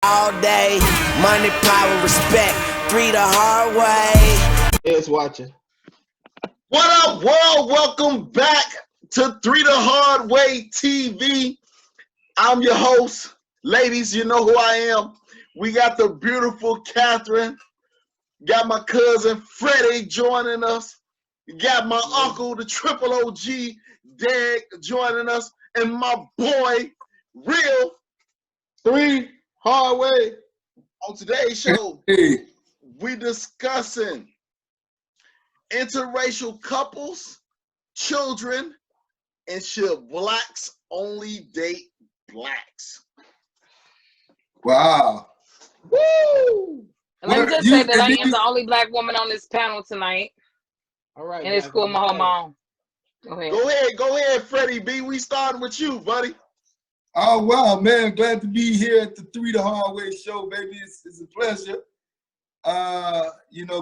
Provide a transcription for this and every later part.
all day. Money, power, respect. 3 the hard way. It's watching. What up, world? Welcome back to 3 the Hard Way TV. I'm your host. Ladies, you know who I am. We got the beautiful Catherine. Got my cousin Freddie joining us. Got my uncle, the triple OG, Derek, joining us. And my boy, Real 3 Hard Way. On today's show, we discussing interracial couples, children, and should blacks only date blacks? Wow. Woo! And let me just say that I am the only black woman on this panel tonight. All right. And it's cool, my home on. Go ahead, Freddie B. We starting with you, buddy. Oh, wow, man. Glad to be here at the 3 the Hard Way show, baby. It's a pleasure.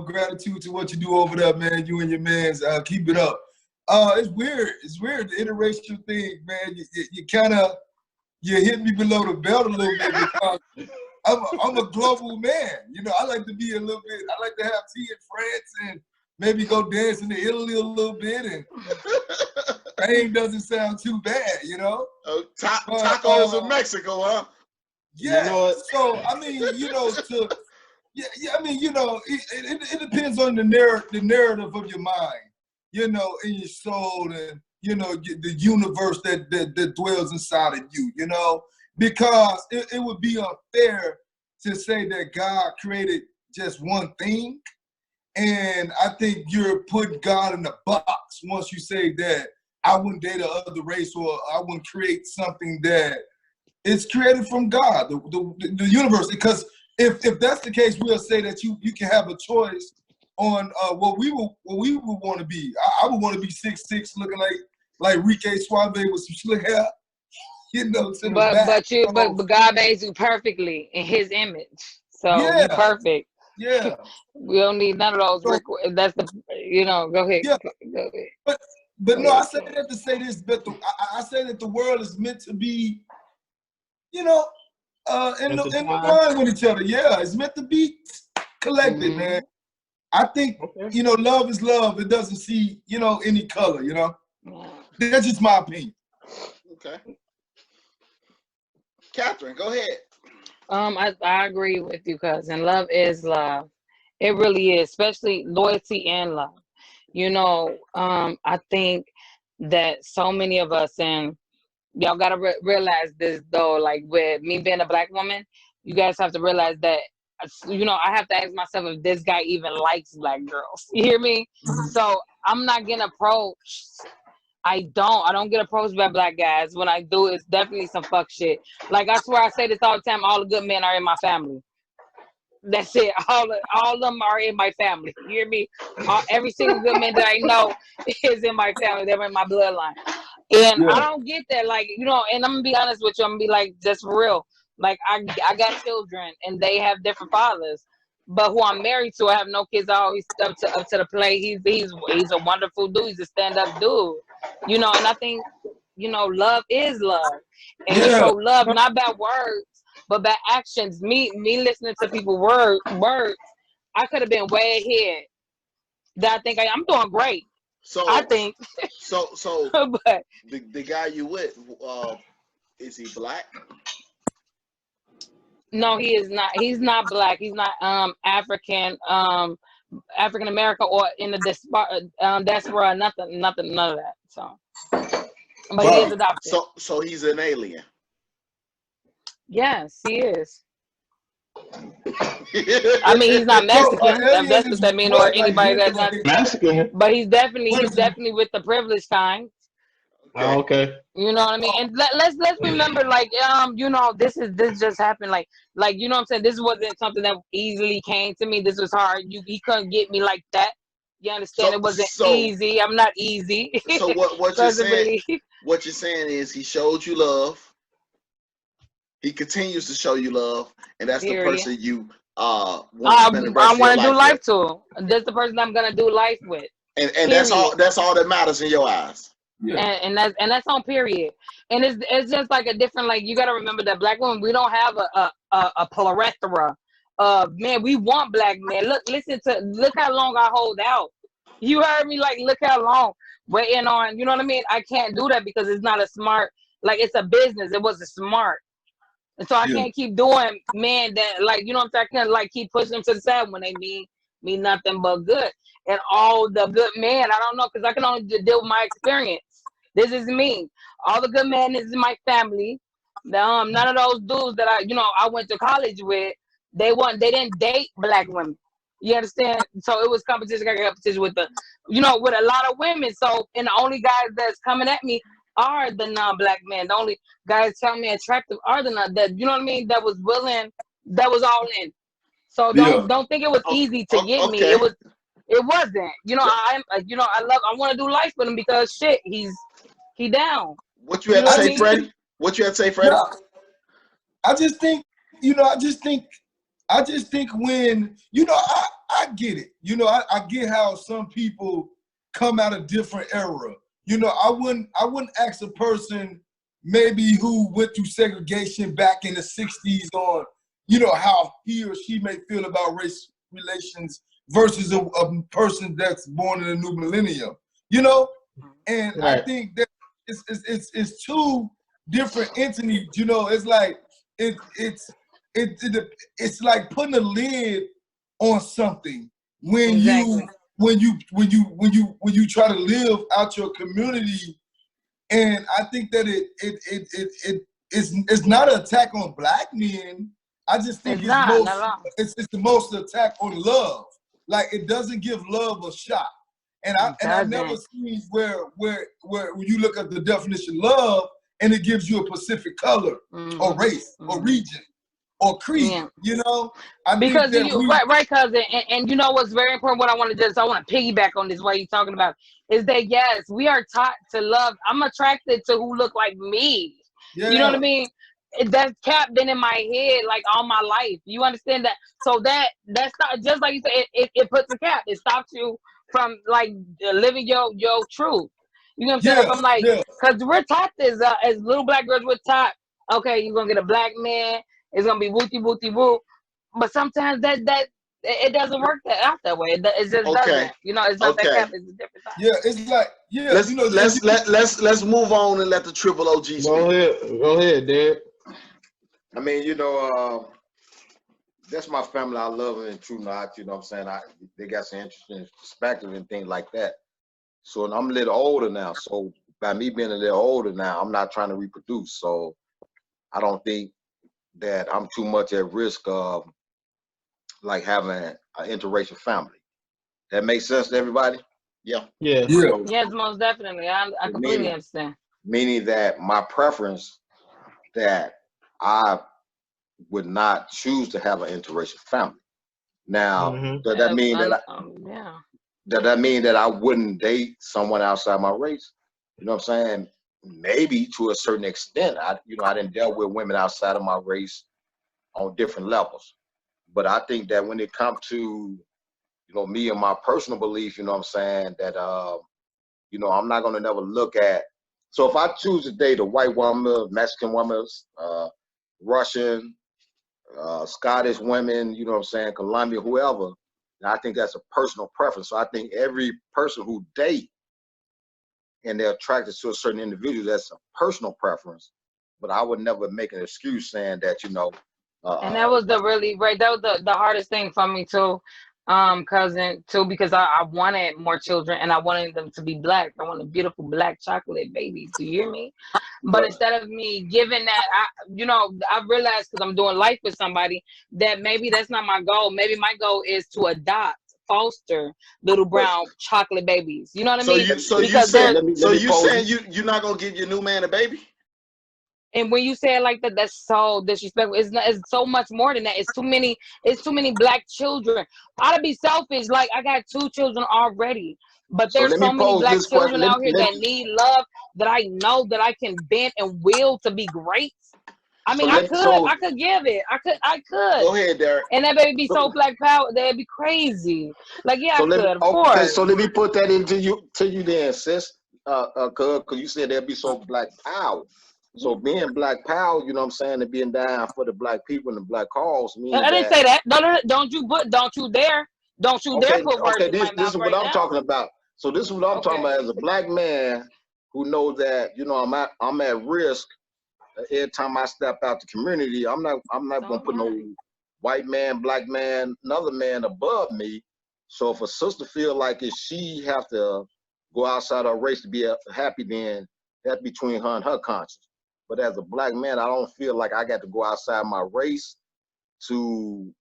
Gratitude to what you do over there, man. You and your mans, keep it up. It's weird. It's weird, the interracial thing, man. You hit me below the belt a little bit because I'm a global man. You know, I like to be I like to have tea in France and maybe go dancing to Italy a little bit, and Spain doesn't sound too bad, you know? Tacos in Mexico, huh? Yeah, so, I mean, it depends on the narrative of your mind, you know, in your soul, and, you know, the universe that dwells inside of you, you know? Because it would be unfair to say that God created just one thing. And I think you're putting God in a box once you say that I wouldn't date another race, or I wouldn't create something that is created from God, the universe. Because if that's the case, we'll say that you can have a choice on what we would want to be. I would want to be 6'6", looking like Rique Suave with some slick hair. You know, but God made you perfectly in His image, so you're perfect. Yeah, we don't need none of those. That's the Go ahead. Yeah. Go ahead. But no, I say that to say this. But I say that the world is meant to be, in line with each other. Yeah, it's meant to be collected, man. I think love is love. It doesn't see any color. You know, that's just my opinion. Okay. Catherine, go ahead. I agree with you, cousin. Love is love. It really is, especially loyalty and love. You know, I think that so many of us, and y'all gotta realize this though, like with me being a black woman, you guys have to realize that, I have to ask myself if this guy even likes black girls. You hear me? So I'm not getting approached. I don't get approached by black guys. When I do, it's definitely some fuck shit. Like, I swear, I say this all the time, all the good men are in my family. That's it. All of them are in my family. You hear me? Every single good man that I know is in my family. They're in my bloodline. And I don't get that. Like, and I'm going to be honest with you. I'm going to be like, just for real. Like, I got children, and they have different fathers. But who I'm married to, I have no kids. I always up to the plate. He's a wonderful dude. He's a stand-up dude. And I think, love is love. And you show love not by words, but by actions. Me listening to people words, I could have been way ahead. That I think I'm doing great. So I think. So but the guy you with, is he black? No, he is not. He's not black. He's not African American, or in the diaspora. Nothing, none of that. So, but he is adopted. So he's an alien. Yes, he is. I mean, he's not Mexican. That's what that means, or anybody that's not Mexican. But he's definitely with the privileged kind. Oh, okay. You know what I mean? And let's remember, like, this just happened, like, you know what I'm saying? This wasn't something that easily came to me. This was hard. He couldn't get me like that. You understand? It wasn't easy. I'm not easy. So what you're saying? What you're saying is he showed you love. He continues to show you love, and that's the person you want to spend the rest of your life with. I want to do life to. That's the person I'm gonna do life with. And that's all that matters in your eyes. Yeah. And that's on period. And it's just like a different, like, you got to remember that black women, we don't have a plethora of men. We want black men. Look how long I hold out. You heard me? Like, look how long waiting on, you know what I mean? I can't do that because it's not a smart, like, it's a business. It wasn't smart. And so I Yeah. can't keep doing men that, like, you know what I'm saying? I can't, like, keep pushing them to the side when they mean nothing but good. And all the good men, I don't know, because I can only deal with my experience. This is me. All the good men is in my family. None of those dudes that I went to college with, they didn't date black women. You understand? So it was competition. I got competition with with a lot of women. So, and the only guys that's coming at me are the non-black men. The only guys tell me attractive are the non, that, you know what I mean, that was willing, that was all in. So Yeah. don't think it was easy to get me. Okay. It wasn't. I want to do life with him because shit, he down. What you You had know to what I say, mean? Freddie? What you had to say, Freddie? Yeah. I just think, when, I get it. I get how some people come out of different era. I wouldn't ask a person maybe who went through segregation back in the 60s on, how he or she may feel about race relations versus a person that's born in a new millennium. And I Right. think that it's two different entities. It's like it's like putting a lid on something when Exactly. you try to live out your community. And I think that it's not an attack on black men. I just think It's not at all. it's the most attack on love. Like, it doesn't give love a shot. And It I never doesn't. seen where when you look at the definition love and it gives you a specific color or race or region or creed. Yeah. I think Because that right, cousin, and you know what's very important. What I want to piggyback on this. What you're talking about is that, yes, we are taught to love. I'm attracted to who look like me. You know what I yeah. mean? That's cap been in my head like all my life. You understand that? So that's not, just like you said. It puts a cap. It stops you from, like, living your truth. You know what I'm saying? Yeah, If I'm like, yeah. because we're taught this as little black girls, we're taught, okay, you're gonna get a black man. It's gonna be wooty wooty woo. But sometimes that it doesn't work out that way. It just Okay. doesn't. It's not that Okay. cap. It's a different time. Yeah, it's like, Let's move on and let the triple OG speak. Go ahead, Dad. I mean, that's my family. I love it and true not. You know what I'm saying? They got some interesting perspective and things like that. So, and I'm a little older now. So by me being a little older now, I'm not trying to reproduce. So I don't think that I'm too much at risk of, like, having an interracial family. That makes sense to everybody? Yeah. Yeah. yeah, So, Yes, most definitely. I completely understand. meaning that my preference, that I would not choose to have an interracial family. Now, Mm-hmm. does that mean Yeah. that I wouldn't date someone outside my race? You know what I'm saying? Maybe to a certain extent. I didn't deal with women outside of my race on different levels. But I think that when it comes to, me and my personal belief, you know what I'm saying, that I'm not gonna never look at. So if I choose to date a white woman, Mexican woman, Russian, Scottish women, you know what I'm saying, Colombia, whoever, I think that's a personal preference. So I think every person who date and they're attracted to a certain individual, that's a personal preference. But I would never make an excuse saying that, And that was that was the hardest thing for me too, cousin, too, because I wanted more children and I wanted them to be black. I wanted beautiful black chocolate babies. Do you hear me? But instead of me giving that, I realized, because I'm doing life with somebody, that maybe that's not my goal. Maybe my goal is to adopt, foster little brown chocolate babies. You know what I mean? You saying you're not gonna give your new man a baby? And when you say it like that, that's so disrespectful. It's so much more than that. It's too many black children. I'd be selfish. Like, I got 2 children already. But So there's let me so many pose black this question. children out here that need love, that I know that I can bend and will to be great. I mean, I could give it. I could. Go ahead, Derek. And that baby be so black power, that'd be crazy. Like, yeah, I could, of course. So let me put that to you then, sis. cause you said there'd be so black power. So being black power, you know what I'm saying, and being down for the black people and the black cause means I didn't that. say that. Don't you dare put words Okay, in my this mouth is what right I'm now. talking about. So this is what I'm talking Okay. about as a black man who knows that, you know, I'm at risk every time I step out the community. I'm not gonna put no white man, black man, another man above me. So if a sister feel like if she have to go outside her race to be happy, then that's between her and her conscience. But as a black man, I don't feel like I got to go outside my race to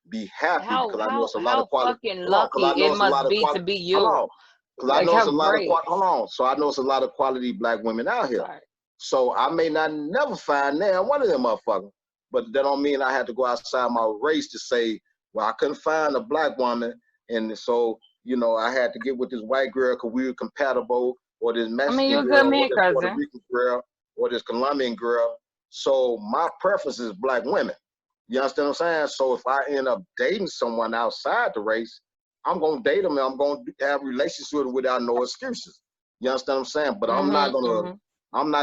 be happy because I know it's a lot of How quality. fucking Hold on, because I lucky know it it's a lot must of be to quality. be Hold you. on, because I Like, know it's how a lot of great. hold on. So I know it's a lot of quality black women out here. Sorry. So I may not never find now one of them motherfuckers, but that don't mean I had to go outside my race to say, well, I couldn't find a black woman, and so you know I had to get with this white girl because we were compatible, or this I mean, Mexican you're a girl, good or man, this Puerto cousin. Rican girl, or this Colombian girl. So my preference is black women. You understand what I'm saying? So if I end up dating someone outside the race, I'm gonna date them and I'm gonna have relationships with them without no excuses. You understand what I'm saying? But I'm not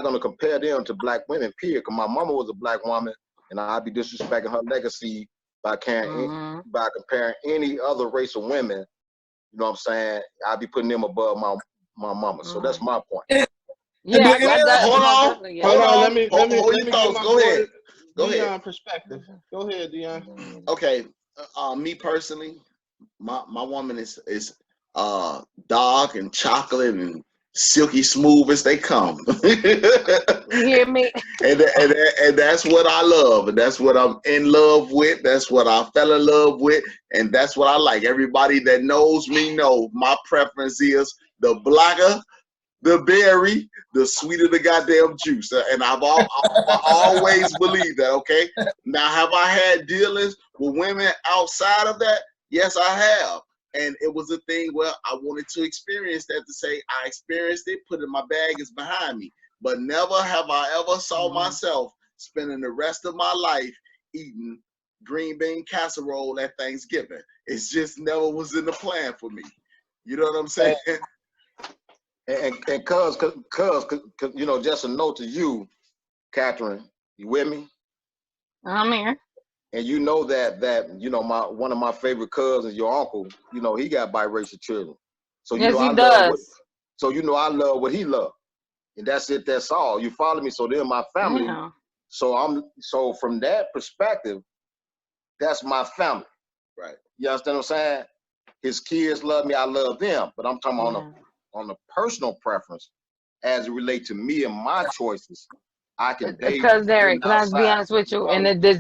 gonna compare them to black women, period. Cause my mama was a black woman, and I'd be disrespecting her legacy by comparing any other race of women. You know what I'm saying? I'd be putting them above my mama. So that's my point. Yeah, Hold on. Let me Hold get your thoughts. my Go ahead. Dion perspective. Go ahead, Dion. Okay. Me personally, my woman is dark and chocolate and silky smooth as they come. You hear me? and that's what I love, and that's what I'm in love with. That's what I fell in love with, and that's what I like. Everybody that knows me know my preference is the blacker the berry, the sweeter the goddamn juice. And I always believed that, okay? Now, have I had dealings with women outside of that? Yes, I have. And it was a thing where I wanted to experience that, to say I experienced it, put it in my bag, it's behind me. But never have I ever saw myself spending the rest of my life eating green bean casserole at Thanksgiving. It just never was in the plan for me. You know what I'm saying? And cuz, you know, just a note to you, Catherine, you with me? I'm here. And you know that you know one of my favorite cousins, your uncle, you know, he got biracial children. So you Yes, know he does. I love what he loved. And that's it, that's all. You follow me? So they're my family. Yeah. So from that perspective, that's my family. Right. You understand what I'm saying? His kids love me, I love them. But I'm talking on a personal preference as it relates to me and my choices. I can date Because Derek, can I be outside. honest with you? And this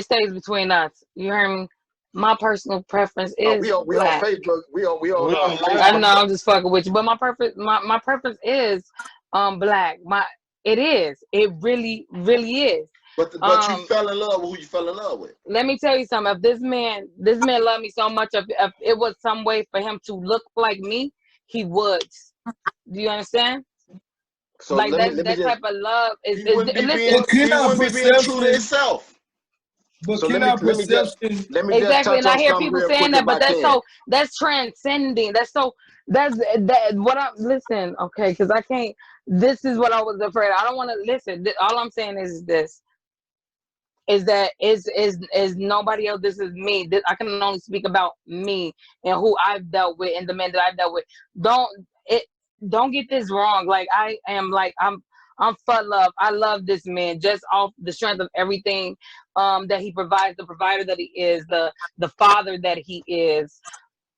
stays between us. You hear me? My personal preference is we on black. Facebook. We on I Facebook. know I'm just fucking with you, but my preference is black. It really is. But you fell in love with who you fell in love with. Let me tell you something. If this man loved me so much, if it was some way for him to look like me, he would. Do you understand? So like let me that just, type of love is He wouldn't be listen. being true to himself. But so can let our me just perception Exactly, touch and I on hear something people real saying quick that, if but I can. that's transcending. That's what I'm listen, okay, because I can't. This is what I was afraid. I don't want to listen. All I'm saying is this: is that is nobody else. This is me. I can only speak about me and who I've dealt with and the men that I've dealt with. Don't get this wrong. Like I'm for love. I love this man just off the strength of everything that he provides, the provider that he is, the father that he is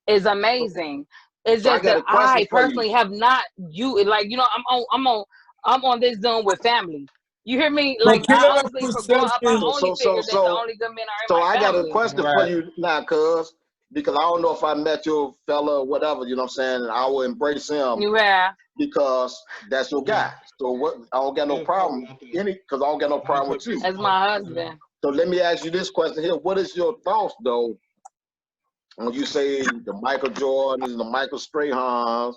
amazing. It's So I just got that a question I for you. personally have not I'm on this zone with family. You hear me? but Like can I our honestly, for growing up, I perception only figured that the only good men are in So my I got a family. question for you now, cuz, because I don't know if I met your fella or whatever, you know what I'm saying, and I will embrace him You have. because that's your guy. So what, I don't got no problem because I don't got no problem with you. As my husband. So let me ask you this question here. What is your thoughts though when you say the Michael Jordans, the Michael Strahans,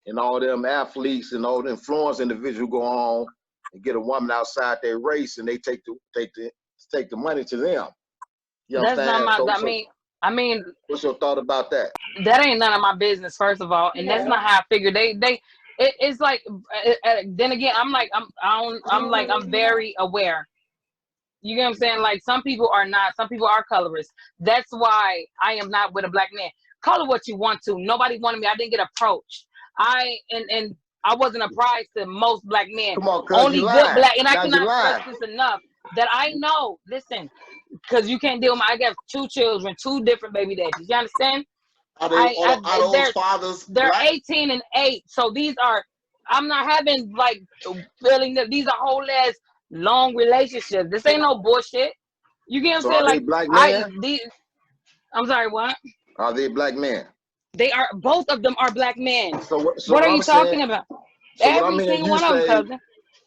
and all them athletes and all the influence individuals who go on and get a woman outside their race and they take the money to them? You That's not understand? my. I mean, what's your thought about that? that ain't none of my business, first of all, and that's not how I figure. it's like then again, I'm very aware. You get what I'm saying? Like some people are not, some people are colorist. That's why I am not with a black man. Color what you want to. Nobody wanted me. I didn't get approached. And I wasn't a prize to most black men. Come on, cuz Only you good lied. black, and I Now you cannot lied. stress this enough that I know. Listen, because you can't deal with I got 2 children, 2 different baby daddies. You understand? Are those fathers They're black? 18 and 8. So these are, I'm not having like feeling that these are whole ass long relationships. This ain't no bullshit. You get what I'm So saying? are they Like black men? I'm sorry, what? Are they black men? They are, both of them are black men. So What are what you I'm saying, talking about? so what I'm Every hearing single you one of them, say, cousin.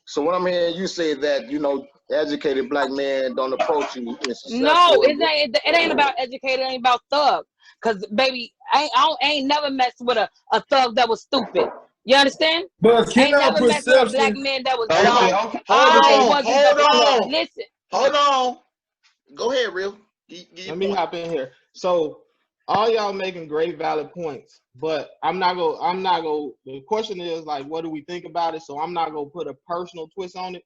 so what I'm hearing you say that, you know, educated black men don't approach you in No, successful. it ain't about educated, it ain't about thug. Cause baby, I ain't never messed with a thug that was stupid. You understand? But I can ain't our never messed with a black perception? man that was Okay, dumb. okay. I Hold wasn't the on. listen. Hold on. Go ahead, Real. Get your Let me point. hop in here. So all y'all making great valid points, but I'm not gonna the question is like, what do we think about it? So I'm not gonna put a personal twist on it.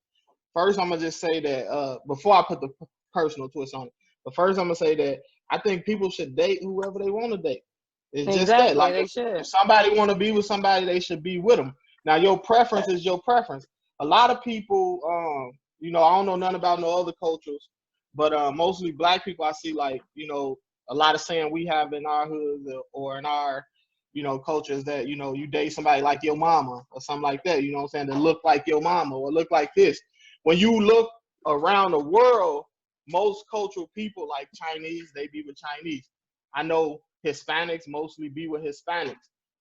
First, I'm gonna just say that before I put the personal twist on it, but first I'm gonna say that I think people should date whoever they want to date. It's just that, Exactly, like, they if should. somebody want to be with somebody, they should be with them. Now, your preference is your preference. A lot of people, you know, I don't know nothing about no other cultures, but mostly black people, I see, like, you know, a lot of saying we have in our hoods or in our, you know, cultures that, you know, you date somebody like your mama or something like that, you know what I'm saying, that look like your mama or look like this. When you look around the world, most cultural people like Chinese, they be with Chinese. I know Hispanics mostly be with Hispanics.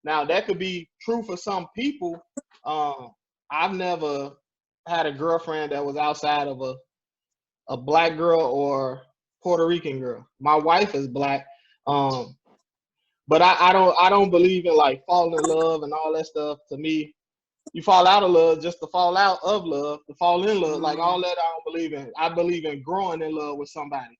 Now that could be true for some people. I've never had a girlfriend that was outside of a black girl or Puerto Rican girl. My wife is black. But I don't believe in like falling in love and all that stuff. To me, you fall out of love just to fall out of love, to fall in love. Like all that I don't believe in. I believe in growing in love with somebody.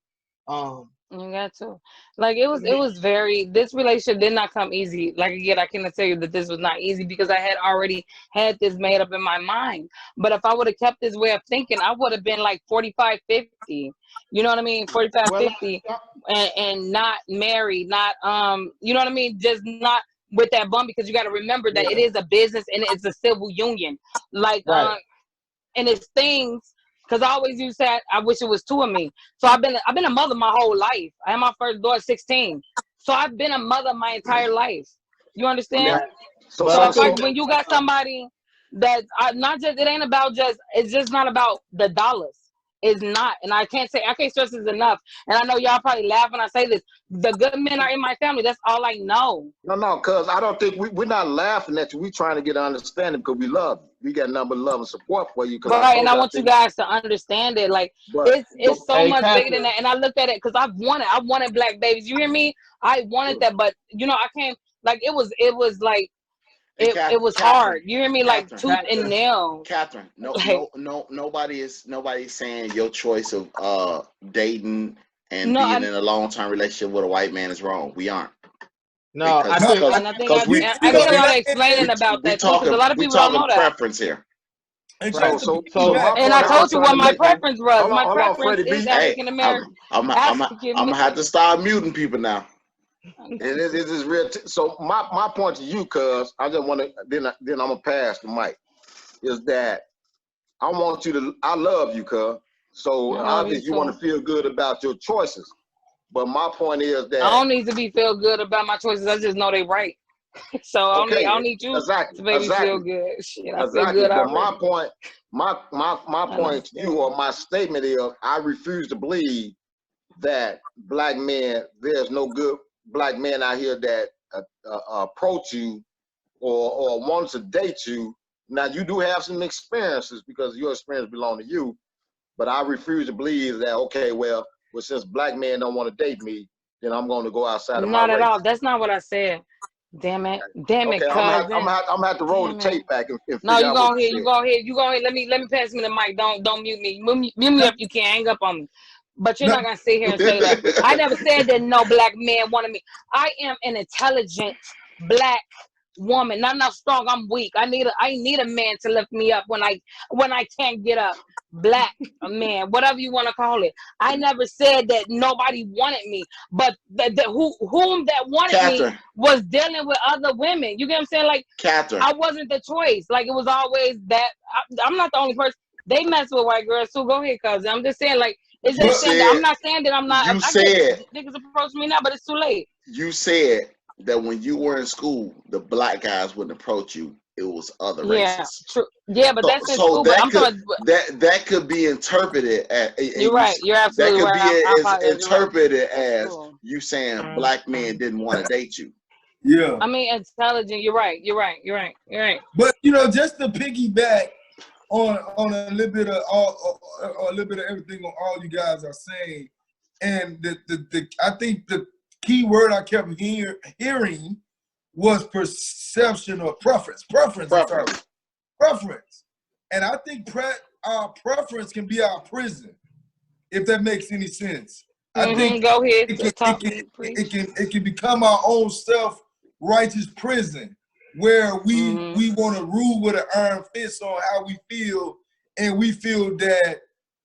You got to. Like it To me, was very, this relationship did not come easy. Like again, I cannot tell you that this was not easy because I had already had this made up in my mind. But if I would have kept this way of thinking, I would have been like 45, 50. You know what I mean? 45, well, 50 and not married, not you know what I mean? Just not with that bum, because you got to remember that it yeah, is a business and it's a civil union. Like right. and it's things, because I always use that I wish it was 2 of me. So I've been a mother my whole life. I had my first daughter at 16. So I've been a mother my entire life. You understand? Yeah. Right. So But So I if think when you got somebody that not just, it ain't about just, it's just not about the dollars. It's not. And I can't stress this enough. And I know y'all probably laugh when I say this. The good men are in my family. That's all I know. no, cuz I don't think we're not laughing at you. We trying to get an understanding because we love you. We got number love and support for you because I Right, and told I you I want you think, guys to understand it. Like but it's so hey, much bigger than Catherine. that. And I looked at it because I wanted black babies. You hear me? I wanted that, but you know, I can't. Like it was like Hey, it was Catherine. hard. You hear me? Like Catherine. tooth and nails. Catherine. Like Nobody's saying your choice of dating and no, being in a long-term relationship with a white man is wrong. We aren't. No, I Because No, think and I think because I get a lot of and explaining about we that too, because a lot of we people don't talking know that. preference here. right. just to so So piggyback, my And point I I was told you trying what to my make you. preference was. My Hold on, preference Freddie is B. Hey, African I'm American. I'm I'm I'm African gonna have to start muting people now. American. It is real. So my point to you, cuz I just want to then I'm gonna pass the mic. Is that I want you to, I love you, cuz. So I love you obviously you want too. to feel good about your choices. But my point is I that, don't need to be feel good about my choices. I just know they right. So I don't okay, need you exactly, to make me feel exactly, good. Shit, I feel exactly. good But my already. point, my I point to you, understand. or my statement is, I refuse to believe that black men, there's no good black men out here that approach you or wants to date you. Now you do have some experiences because your experience belong to you, but I refuse to believe that, okay, well since black men don't want to date me, then I'm going to go outside of my Not at all. race. That's not what I said. Damn it, Okay, cousin. I'm gonna have to roll the Damn it. tape back and No, figure you out go what you ahead. You said. go ahead. You go ahead. Let me pass me the mic. Don't mute me. Mute me up. You can't hang up on me. But you're no, not gonna sit here and say that. I never said that no black man wanted me. I am an intelligent black woman, not enough strong. I'm weak. I need a man to lift me up when I can't get up. Black man, whatever you want to call it. I never said that nobody wanted me, but whom that wanted me Catherine. was dealing with other women. You get what I'm saying? Like, Catherine. I wasn't the choice. Like, it was always that. I'm not the only person. They mess with white girls too. Go ahead, cousin. I'm just saying, like, it's just saying that I'm not saying that I'm not. You I said get niggas approach me now, but it's too late. you said that when you were in school, the black guys wouldn't approach you. It was other Yeah, races. true. Yeah, but that's in So school. But that I'm could talking. that could be interpreted as You're right. You're that absolutely could right. I be as apologize. You're right. interpreted That's as cool. you saying black men didn't want to date you. Yeah. I mean, intelligent. You're right. You're right. You're right. You're right. But just to piggyback on a little bit of a little bit of everything on all you guys are saying, and the I think the key word I kept hearing was perception or preference. Preference. And I think our preference can be our prison, if that makes any sense. I think Go ahead. it can become our own self-righteous prison where we want to rule with an iron fist on how we feel, and we feel that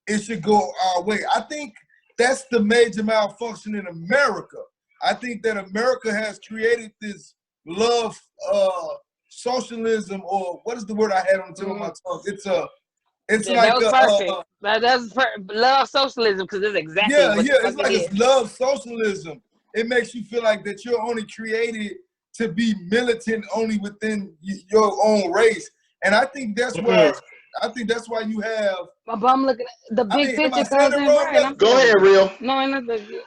it should go our way. I think that's the major malfunction in America. I think that America has created this love socialism, or what is the word I had on the tip of my tongue? It's like that was perfect. That's love socialism, because it's exactly what it's like it's love socialism. It makes you feel like that you're only created to be militant only within your own race, and I think that's why you have. But I'm looking at the big picture, cousin. Right? Go ahead, Real. No, ain't nothing.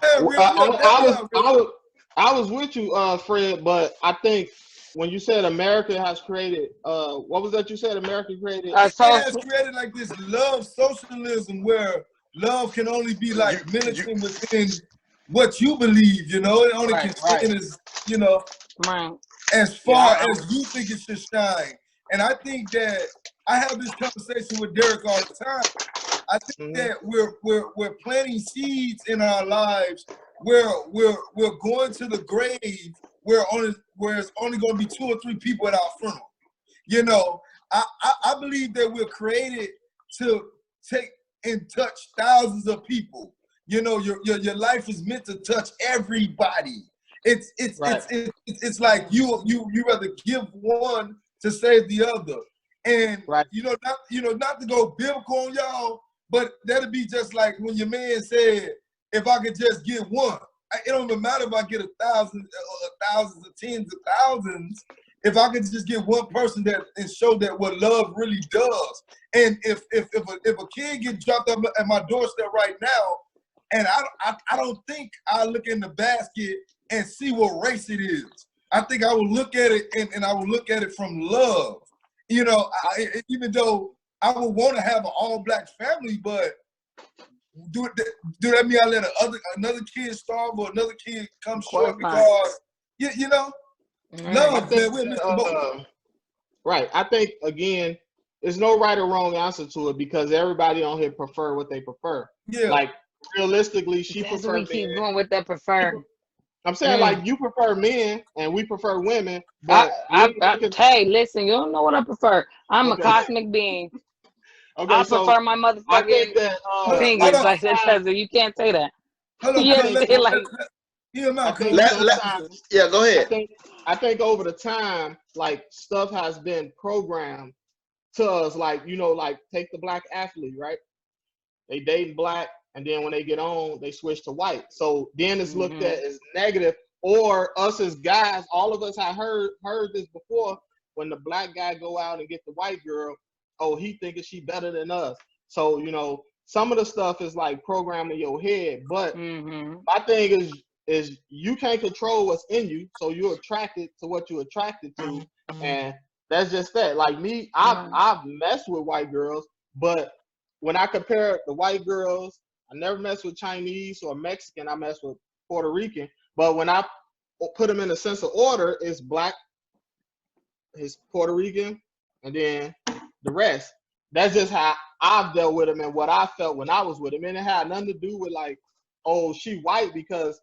I was with you, Fred, but I think when you said America has created, what was that you said? America created. It has created like this love socialism where love can only be like militant within what you believe. It only can stand as as far as you think it should shine. And I think that I have this conversation with Derek all the time. I think that we're planting seeds in our lives where we're going to the grave where it's only going to be 2 or 3 people at our funeral. I believe that we're created to take and touch thousands of people. Your life is meant to touch everybody. It's like you rather give one to save the other. And not to go biblical on y'all, but that'd be just like when your man said, if I could just get one. It don't even matter if I get 1,000, thousands, or tens of thousands. If I could just get one person and show that what love really does. And if a kid gets dropped up at my doorstep right now, and I don't think I look in the basket and see what race it is. I think I will look at it and I will look at it from love. Even though I would want to have an all-black family, but do that mean I let another kid starve or another kid come short because love, man, right. I think again, there's no right or wrong answer to it because everybody on here prefer what they prefer. Yeah. Like realistically, she prefers. We keep going with that prefer. I'm saying like you prefer men and we prefer women. But hey, listen, you don't know what I prefer. I'm a cosmic being. Okay, I prefer my motherfucking opinions. Like that, you can't say that. Hold on, go ahead. I think over the time, like stuff has been programmed to us, like like take the black athlete, right? They dating black, and then when they get on, they switch to white. So then it's looked at as negative. Or us as guys, all of us have heard this before. When the black guy go out and get the white girl, oh, he thinking she better than us. So, some of the stuff is like programmed in your head. But my thing is you can't control what's in you. So you're attracted to what you're attracted to. And that's just that. Like me, I've messed with white girls. But when I compare the white girls, I never messed with Chinese or Mexican. I messed with Puerto Rican. But when I put them in a sense of order, it's black, it's Puerto Rican, and then the rest. That's just how I've dealt with him and what I felt when I was with him. And it had nothing to do with like, oh, she white, because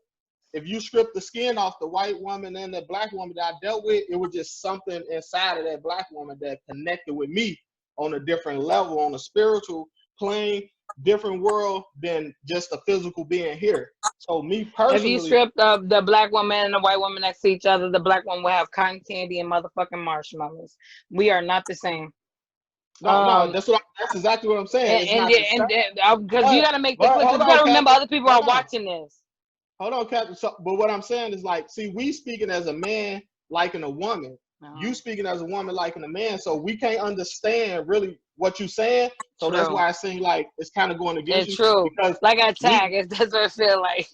if you strip the skin off the white woman and the black woman that I dealt with, it was just something inside of that black woman that connected with me on a different level, on a spiritual plane, different world than just a physical being here. So me personally, if you stripped the black woman and the white woman next to each other, the black one will have cotton candy and motherfucking marshmallows. We are not the same. no, that's exactly what I'm saying. It's not the same. Because you got to make the But quick. You got to remember other people are watching this. Hold on, Captain. So, but what I'm saying is like, see, we speaking as a man liking a woman. You speaking as a woman liking a man. So we can't understand really what you're saying. So True. That's why I seem like it's kind of going against it's you. True. Because like I tag, that's what I feel like.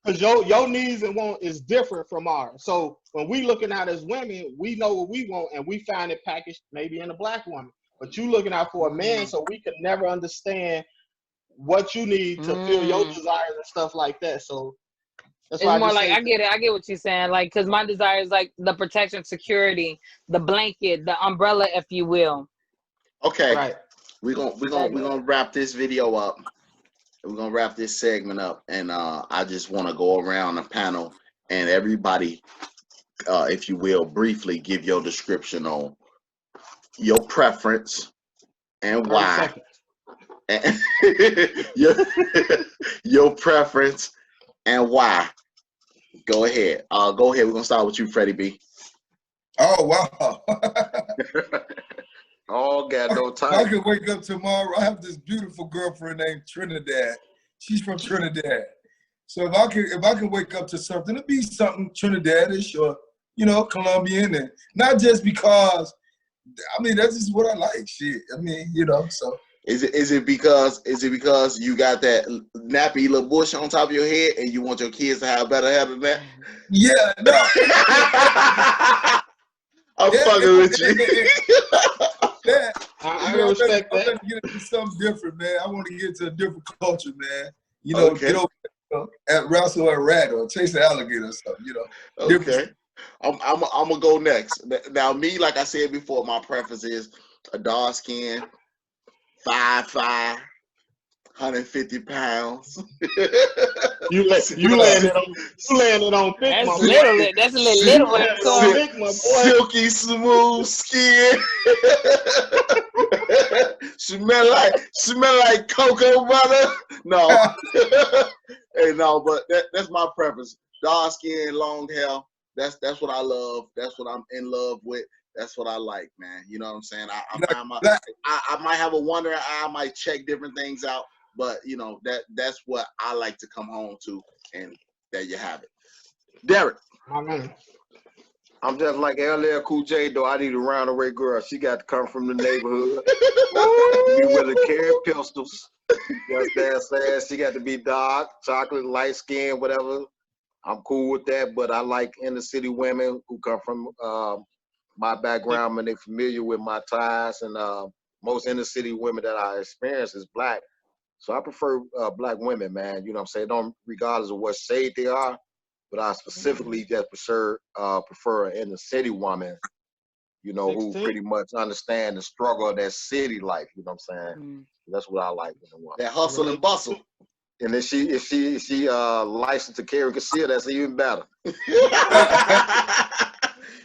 Because your needs and want is different from ours. So when we looking out as women, we know what we want and we find it packaged maybe in a black woman. But you looking out for a man, so we can never understand what you need to fill your desires and stuff like that. So that's why it's more like I get it. I get what you're saying. Like, because my desire is like the protection, security, the blanket, the umbrella, if you will. Okay. Right. We're gonna wrap this video up. We're gonna wrap this segment up, and I just want to go around the panel and everybody, if you will, briefly give your description on your preference and why. And your preference and why. Go ahead. Go ahead. We're gonna start with you, Freddie B. Oh wow. Oh, got no time. I can wake up tomorrow. I have this beautiful girlfriend named Trinidad. She's from Trinidad. So if I can wake up to something, it'd be something Trinidadish or Colombian, and not just because. I mean, that's just what I like. Shit. I mean, so. Is it because you got that nappy little bush on top of your head and you want your kids to have better hair than that? Yeah, no. I'm fucking with you. I respect that. I'm gonna get into something different, man. I want to get into a different culture, man. Okay. Get over at wrestle a rat or chase an alligator or something, Okay. I'm gonna go next. Now, me, like I said before, my preference is a dark skin, 5'5", 150 pounds. You landed on thick, That's my little. boy. That's a little. Thick, my boy. Silky smooth skin. smell like cocoa butter. No. Hey, no, but that's my preference. Dark skin, long hair. That's what I love. That's what I'm in love with. That's what I like, man. You know what I'm saying? I might have a wandering eye. I might check different things out, but that's what I like to come home to, and there you have it. Derek. I'm just like LL Cool J, though. I need a roundaway girl. She got to come from the neighborhood. Be willing to carry pistols. You understand what I'm saying? She got to be dark, chocolate, light skin, whatever. I'm cool with that, but I like inner city women who come from my background and they're familiar with my ties, and most inner city women that I experience is black. So I prefer black women, man. You know what I'm saying? Don't, regardless of what shade they are, but I specifically just prefer an inner city woman, who pretty much understand the struggle of that city life. You know what I'm saying? That's what I like in a woman. That hustle and bustle. And then if she licensed to carry conceal, that's even better.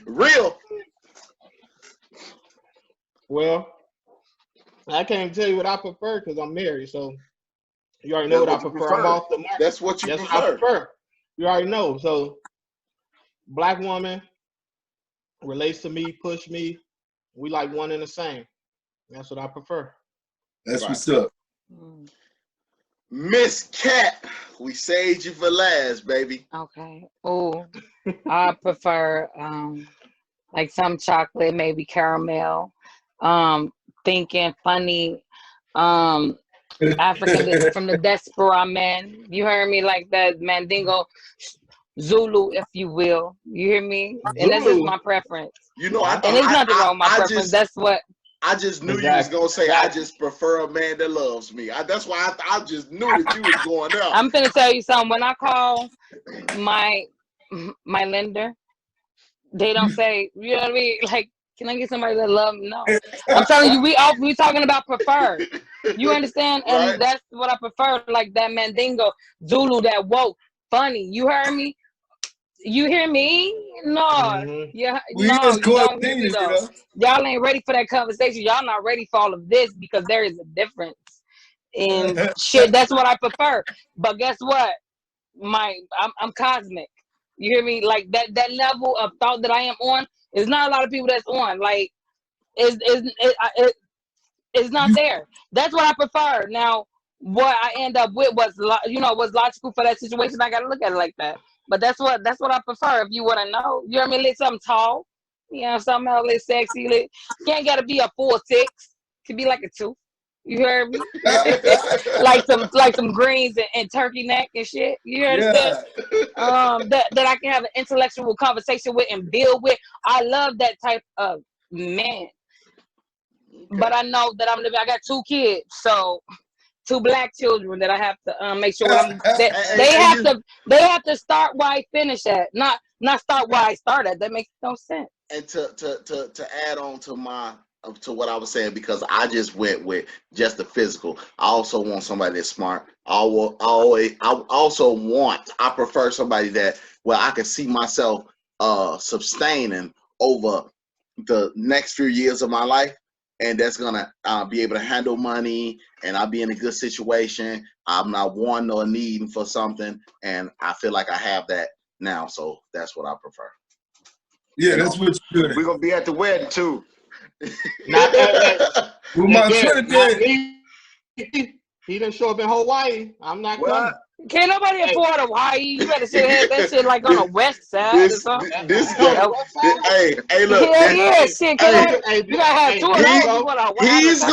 Real. Well, I can't tell you what I prefer because I'm married, so you already know what I prefer. I'm off the market. That's what you prefer. What I prefer. You already know. So, black woman relates to me, push me. We like one and the same. That's what I prefer. That's what's up. Miss Cat, we saved you for last, baby. Okay. Oh, I prefer like some chocolate, maybe caramel. Thinking funny. African from the diaspora, man. You heard me, like that Mandingo Zulu, if you will. You hear me? And that's just my preference. And there's nothing wrong with my preference. That's what. I just knew you was gonna say. I just prefer a man that loves me. That's why I just knew that you was going up. I'm finna tell you something. When I call my lender, they don't say, you know what I mean? Like, can I get somebody that love me? No. I'm telling you, we talking about prefer. You understand? And right. That's what I prefer, like that Mandingo, Zulu, that woke, funny. You heard me? You hear me? No. Mhm. Yeah, We no, is you don't hear me quarantining, you though. know. Y'all ain't ready for that conversation. Y'all not ready for all of this because there is a difference in shit. That's what I prefer. But guess what? I'm cosmic. You hear me? Like that level of thought that I am on is not a lot of people that's on. Like it's not You, there. That's what I prefer. Now, what I end up with was was logical for that situation. I gotta look at it like that. But that's what I prefer. If you want to know, you know what I mean? Like something tall, something else, like sexy. Like, you ain't gotta be a 4'6". Could be like a 2. You heard me? like some greens and turkey neck and shit. You understand? yeah. That I can have an intellectual conversation with and build with. I love that type of man. But I know that I got 2 kids, so 2 black children that I have to make sure that they have to start where I finish at, not start where I start at. That makes no sense. And to add on to what I was saying, because I just went with just the physical. I also want somebody that's smart. I prefer somebody that where I can see myself sustaining over the next few years of my life, and that's gonna be able to handle money, and I'll be in a good situation. I'm not wanting or needing for something, and I feel like I have that now, so that's what I prefer. Yeah, that's what you're We're doing. gonna be at the wedding too. Not that. With my Not Trinidad, me. He didn't show up in Hawaii. I'm not coming. What? Can't nobody Hey, afford Hawaii. You better should have that shit like on the west side or something. This on the guy, west side. hey, look, Yeah, shit. Cause hey, you gotta have 2 of There you those. he You go. want a Hawaii he's turkey?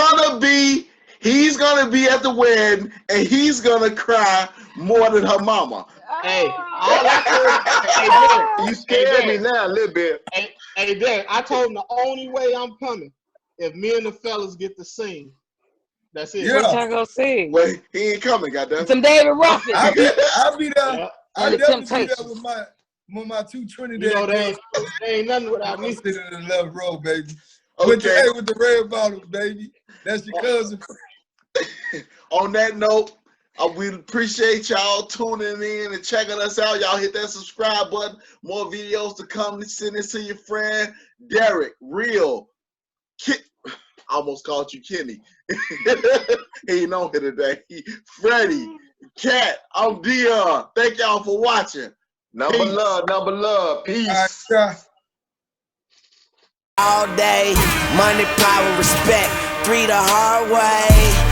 gonna be at the wedding, and he's gonna cry more than her mama. Hey, Ah. all I told, hey, Derek, You hey, scared me Derek, now a little bit. hey, Derek, I told him the only way I'm coming if me and the fellas get to sing. That's it. What yeah. y'all gonna see? Well, he ain't coming, goddamn. Some David Ruffin I'll be there. Yeah. I and the definitely be there Temptations. with my 2 You Trinidad know, girls. they ain't nothing without me. Sitting in the left row, baby. Okay. With the red bottles, baby. That's your cousin. On that note, we appreciate y'all tuning in and checking us out. Y'all hit that subscribe button. More videos to come. Send it to your friend. Derek, Real, I almost called you Kenny. He ain't on here today. Freddie, Cat, I'm Dion. Thank y'all for watching. Number Peace. love. Peace. All day, money, power, respect. 3 the hard way.